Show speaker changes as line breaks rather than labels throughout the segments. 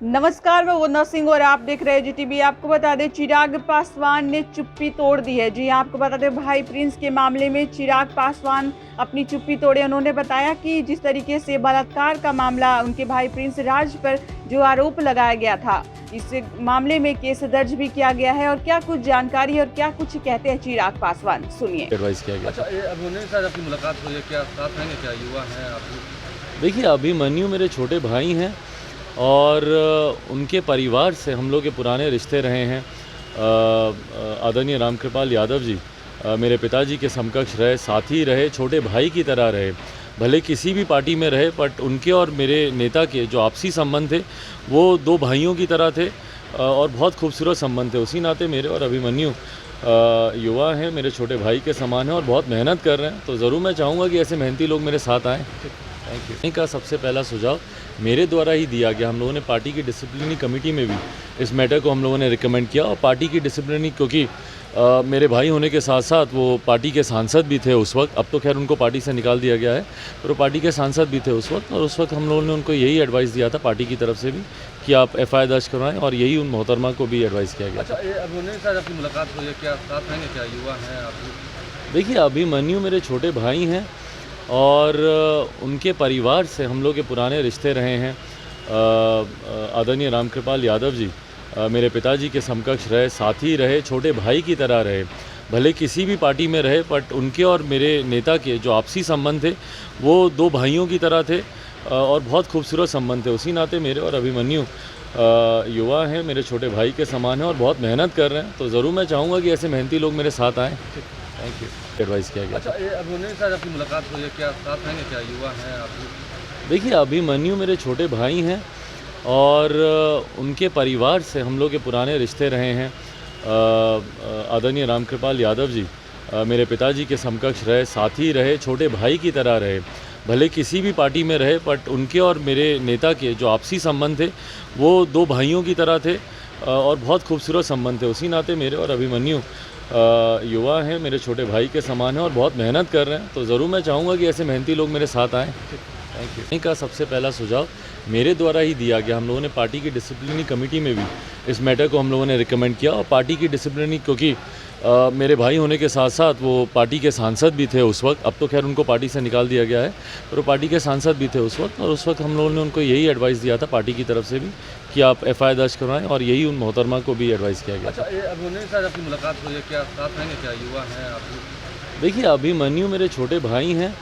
नमस्कार, मैं वंदना सिंह और आप देख रहे हैं जीटीवी। आपको बता दें, चिराग पासवान ने चुप्पी तोड़ दी है। जी आपको बता दें, भाई प्रिंस के मामले में चिराग पासवान अपनी चुप्पी तोड़े। उन्होंने बताया कि जिस तरीके से बलात्कार का मामला उनके भाई प्रिंस राज पर जो आरोप लगाया गया था, इस मामले में केस दर्ज भी किया गया है। और क्या कुछ जानकारी और क्या कुछ कहते हैं चिराग पासवान, सुनिए।
एडवाइस किया गया।
अच्छा, ये अभिमन्यु से आपकी मुलाकात हुई है, क्या साथ रहेंगे, क्या युवा हैं आप?
देखिए, अभिमन्यु मेरे छोटे भाई हैं और उनके परिवार से हम लोग के पुराने रिश्ते रहे हैं। आदरणीय रामकृपाल यादव जी मेरे पिताजी के समकक्ष रहे, साथी रहे, छोटे भाई की तरह रहे। भले किसी भी पार्टी में रहे, बट उनके और मेरे नेता के जो आपसी संबंध थे वो दो भाइयों की तरह थे और बहुत खूबसूरत संबंध थे। उसी नाते मेरे और अभिमन्यु युवा हैं, मेरे छोटे भाई के समान हैं और बहुत मेहनत कर रहे हैं। तो ज़रूर मैं चाहूँगा कि ऐसे मेहनती लोग मेरे साथ आएँ। Thank you. का सबसे पहला सुझाव मेरे द्वारा ही दिया गया। हम लोगों ने पार्टी की डिसिप्लिनरी कमेटी में भी इस मैटर को हम लोगों ने रिकमेंड किया और पार्टी की डिसिप्लिनरी, क्योंकि मेरे भाई होने के साथ साथ वो पार्टी के सांसद भी थे उस वक्त। अब तो खैर उनको पार्टी से निकाल दिया गया है, पर वो पार्टी के सांसद भी थे उस वक्त। और उस वक्त हम लोगों ने उनको यही एडवाइस दिया था पार्टी की तरफ से भी कि आप FIR दर्ज करवाएं, और यही उन मोहतरमा को भी एडवाइस किया गया।
अच्छा, ये अभिमन्यु से आपकी मुलाकात हुई है, क्या साथ रहेंगे, क्या युवा हैं आप?
देखिए, अभिमन्यु मेरे छोटे भाई हैं और उनके परिवार से हम लोग के पुराने रिश्ते रहे हैं। आदरणीय रामकृपाल यादव जी मेरे पिताजी के समकक्ष रहे, साथी रहे, छोटे भाई की तरह रहे। भले किसी भी पार्टी में रहे, बट उनके और मेरे नेता के जो आपसी संबंध थे वो दो भाइयों की तरह थे और बहुत खूबसूरत संबंध थे। उसी नाते मेरे और अभिमन्यु युवा हैं, मेरे छोटे भाई के समान हैं और बहुत मेहनत कर रहे हैं। तो ज़रूर मैं चाहूँगा कि ऐसे मेहनती लोग मेरे साथ आएँ। Thank you. एडवाइस किया गया।
अच्छा, ये अभिमन्यु से आपकी मुलाकात हुई है, क्या साथ रहेंगे, क्या युवा हैं आप?
देखिए, अभिमन्यु मेरे छोटे भाई हैं और उनके परिवार से हम लोग के पुराने रिश्ते रहे हैं। आदरणीय रामकृपाल यादव जी मेरे पिताजी के समकक्ष रहे, साथी रहे, छोटे भाई की तरह रहे। भले किसी भी पार्टी में रहे, बट उनके और मेरे नेता के जो आपसी संबंध थे वो दो भाइयों की तरह थे और बहुत खूबसूरत संबंध थे। उसी नाते मेरे और अभिमन्यु युवा हैं, मेरे छोटे भाई के समान हैं और बहुत मेहनत कर रहे हैं। तो ज़रूर मैं चाहूँगा कि ऐसे मेहनती लोग मेरे साथ आएँ। Thank you. का सबसे पहला सुझाव मेरे द्वारा ही दिया गया। हम लोगों ने पार्टी की डिसिप्लिनरी कमेटी में भी इस मैटर को हम लोगों ने रिकमेंड किया और पार्टी की डिसिप्लिनरी, क्योंकि मेरे भाई होने के साथ साथ वो पार्टी के सांसद भी थे उस वक्त। अब तो खैर उनको पार्टी से निकाल दिया गया है, पर वो पार्टी के सांसद भी थे उस वक्त। और उस वक्त हम लोगों ने उनको यही एडवाइस दिया था पार्टी की तरफ से भी कि आप FIR दर्ज करवाएं, और यही उन मोहतरमा को भी एडवाइस किया गया।
अच्छा, ये अभिमन्यु से आपकी मुलाकात हुई है, क्या साथ रहेंगे, क्या युवा हैं आप?
देखिए, अभिमन्यु मेरे छोटे भाई हैं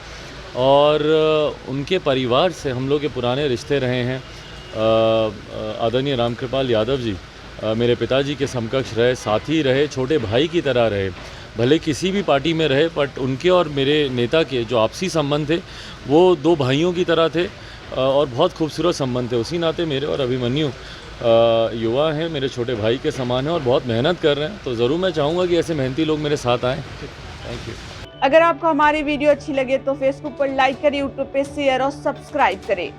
और उनके परिवार से हम लोग के पुराने रिश्ते रहे हैं। आदरणीय रामकृपाल यादव जी मेरे पिताजी के समकक्ष रहे, साथी रहे, छोटे भाई की तरह रहे। भले किसी भी पार्टी में रहे, बट उनके और मेरे नेता के जो आपसी संबंध थे वो दो भाइयों की तरह थे और बहुत खूबसूरत संबंध थे। उसी नाते मेरे और अभिमन्यु युवा हैं, मेरे छोटे भाई के समान हैं और बहुत मेहनत कर रहे हैं। तो ज़रूर मैं चाहूँगा कि ऐसे मेहनती लोग मेरे साथ आएँ। Thank you.
अगर आपको हमारी वीडियो अच्छी लगे तो फेसबुक पर लाइक करें, यूट्यूब पे शेयर और सब्सक्राइब करें।